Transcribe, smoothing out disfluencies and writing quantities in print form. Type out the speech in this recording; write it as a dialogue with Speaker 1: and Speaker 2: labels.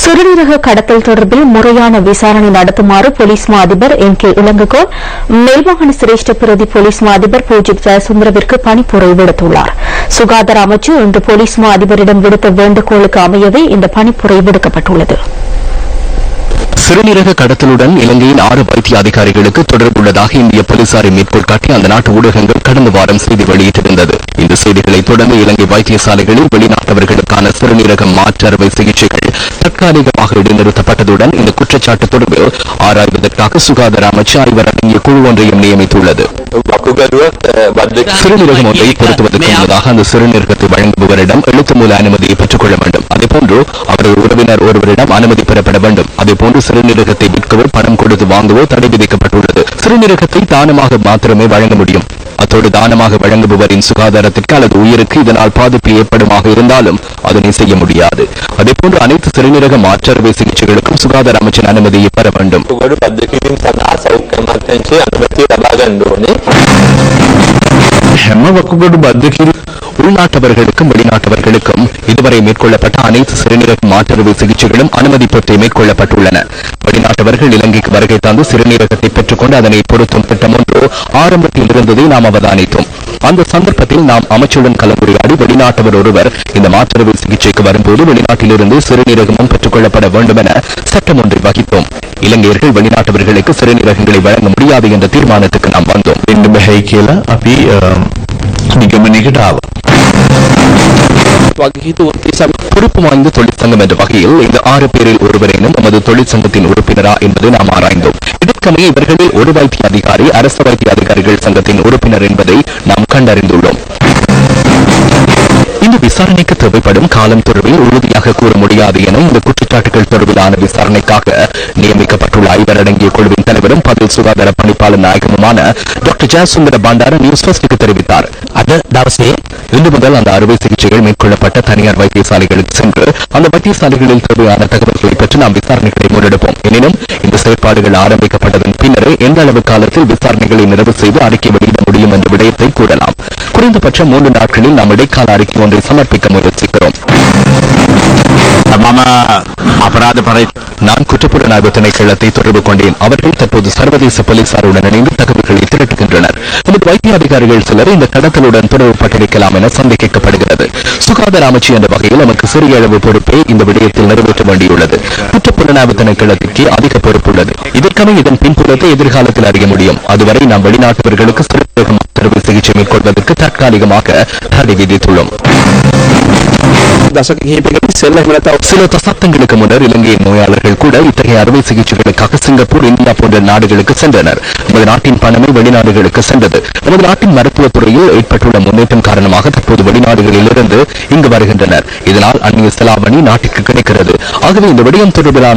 Speaker 1: சிறுநீரக கடத்தல் தொடர்பில் முறையான விசாரணை நடத்துமாறு போலீஸ் மா அதிபர் எம் கே இளங்கோவன் மேல்மாகாண சிரேஷ்ட பிரதி போலீஸ் மா அதிபர் பூஜித் ஜெயசுந்தரவிற்கு பணிப்புரை விடுத்துள்ளார். சுகாதார அமைச்சு இன்று போலீஸ் மா அதிபரிடம் விடுத்த வேண்டுகோளுக்கு அமையவே இந்த பணிப்புரை விடுக்கப்பட்டுள்ளது.
Speaker 2: சிறுநீரக கடத்தலுடன் இலங்கையின் 6 வைத்திய அதிகாரிகளுக்கு தொடர்புள்ளதாக இந்திய போலீசாரை மேற்கோள் காட்டி அந்த நாட்டு ஊடகங்கள் கடந்த வாரம் செய்தி வெளியிட்டிருந்தது. இந்த செய்திகளை தொடர்ந்து இலங்கை வைத்தியசாலைகளில் வெளிநாட்டவர்களுக்கான சிறுநீரக மாற்று அறுவை சிகிச்சைகள் தற்காலிகமாக இடைநிறுத்தப்பட்டதுடன் இந்த குற்றச்சாட்டு தொடர்பில் ஆராய்வதற்காக சுகாதார அமைச்சு ஆய்வர் அடங்கிய குழு ஒன்றையும் நியமித்துள்ளது. சிறுநீரகம் ஒன்றை பொருத்துவதற்கு முன்னதாக அந்த சிறுநீரகத்தை வழங்குபவரிடம் எழுத்து மூல அனுமதியை பெற்றுக் கொள்ள வேண்டும். அதேபோன்று அவரது உறவினர் ஒருவரிடம் அனுமதி பெறப்பட வேண்டும். அதேபோன்று சிறுநீரகத்தை விற்கவோ பணம் கொடுத்து வாங்கவோ தடை விதிக்கப்பட்டுள்ளது. சிறுநீரகத்தை தானமாக மாத்திரமே வழங்க முடியும். அத்தோடு தானமாக வழங்குபவரின் சுகாதாரத்திற்கு அல்லது உயிருக்கு இதனால் பாதிப்பு ஏற்படுமாக இருந்தாலும் அதனை செய்ய முடியாது. அதேபோன்று அனைத்து சிறுநீரக மாற்று அறுவை சிகிச்சைகளுக்கும் சுகாதார அமைச்சின் அனுமதியை பெற வேண்டும். உள்நாட்டவர்களுக்கும் வெளிநாட்டவர்களுக்கும் இதுவரை மேற்கொள்ளப்பட்ட அனைத்து சிறுநீரக மாற்றறுவை சிகிச்சைகளும் அனுமதி பெற்று மேற்கொள்ளப்பட்டுள்ளன. வெளிநாட்டவர்கள் இலங்கைக்கு வருகை தந்து சிறுநீரகத்தை பெற்றுக்கொண்டு அதனை பொருத்தும் திட்டம் ஒன்று ஆரம்பத்தில் இருந்ததை நாம் அவதானித்தோம். அந்த சந்தர்ப்பத்தில் நாம் அமைச்சருடன் கலந்துரையாடி வெளிநாட்டவர் ஒருவர் இந்த மாற்றறுவை சிகிச்சைக்கு வரும்போது வெளிநாட்டிலிருந்து சிறுநீரகமும் பெற்றுக் கொள்ளப்பட வேண்டும் என சட்டம் ஒன்றை வகித்தோம். இலங்கையர்கள் வெளிநாட்டவர்களுக்கு சிறுநீரகங்களை வழங்க முடியாது என்ற தீர்மானத்துக்கு நாம் வந்தோம். பொறுப்பு வாய்ந்த தொழிற்சங்கம் என்ற வகையில் இந்த 6 பேரில் ஒருவரேனும் நமது தொழிற்சங்கத்தின் உறுப்பினரா என்பதை நாம் ஆராய்ந்தோம். இதற்கமைய இவர்களில் ஒரு வைத்திய அதிகாரி அரசு வைத்திய அதிகாரிகள் சங்கத்தின் உறுப்பினர் என்பதை நாம் கண்டறிந்துள்ளோம். இந்த விசாரணைக்கு தேவைப்படும் காலம் தொடர்பில் உறுதியாக கூற முடியாது என இந்த குற்றச்சாட்டுகள் தொடர்பிலான விசாரணைக்காக நியமிக்கப்பட்டுள்ள ஐவர் அடங்கிய குழுவின் தலைவரும் பதில் சுகாதார பணிப்பாளர் நாயகமுமான டாக்டர் ஜெயசுந்தர பண்டார நியூஸ் ஃபர்ஸ்டுக்கு தெரிவித்தார். இன்று முதல் அந்த அறுவை சிகிச்சைகள் மேற்கொள்ளப்பட்ட தனியார் வைத்தியசாலைகளுக்கு சென்று அந்த வைத்தியசாலைகளில் தேவையான தகவல்களை பெற்று நாம் விசாரணைகளை முன்னெடுப்போம். எனினும் இந்த செயற்பாடுகள் ஆரம்பிக்கப்பட்டதன் பின்னரே எந்த அளவு காலத்தில் விசாரணைகளை நிறைவு செய்து அறிக்கை வெளியிட முடியும் என்ற விடயத்தை கூறலாம். குறைந்தபட்சம் 3 நாட்களில் நாம் இடைக்கால அறிக்கை ஒன்றை சமர்ப்பிக்க முயற்சிக்கிறோம். நான் குற்றப்புலனாய்வு திணைக்களத்தை தொடர்பு கொண்டேன். அவர்கள் தற்போது சர்வதேச போலீசாருடன் இணைந்து தகவல்களை திரட்டுகின்றனர். நமது வைத்திய அதிகாரிகள் சிலர் இந்த கடத்தலுடன் தொடர்புபட்டிருக்கலாம் என சந்தேகிக்கப்படுகிறது. சுகாதார அமைச்சு என்ற வகையில் நமக்கு சிறிய அளவு பொறுப்பை இந்த விடயத்தில் நிறைவேற்ற வேண்டியுள்ளது. குற்றப்புலனாய்வு திணைக்களத்திற்கு அதிக பொறுப்புள்ளது. இதற்கான இதன் பின்புலத்தை எதிர்காலத்தில் அறிய முடியும். அதுவரை நாம் வெளிநாட்டவர்களுக்கு சிறுநீரக அறுவை சிகிச்சை மேற்கொள்வதற்கு தற்காலிகமாக தடை விதித்துள்ளோம். சில தசாப்தங்களுக்கு முன்னர் இலங்கையின் நோயாளர்கள் கூட இத்தகைய அறுவை சிகிச்சைகளுக்காக சிங்கப்பூர், இந்தியா போன்ற நாடுகளுக்கு சென்றனர். நமது நாட்டின் பணமே வெளிநாடுகளுக்கு சென்றது. நமது நாட்டின் மருத்துவத் துறையில் ஏற்பட்டுள்ள முன்னேற்றம் காரணமாக தற்போது வெளிநாடுகளிலிருந்து இங்கு வருகின்றனர். இதனால் அந்நிய செலாவணி நாட்டிற்கு கிடைக்கிறது. ஆகவே இந்த விடயம் தொடர்பிலான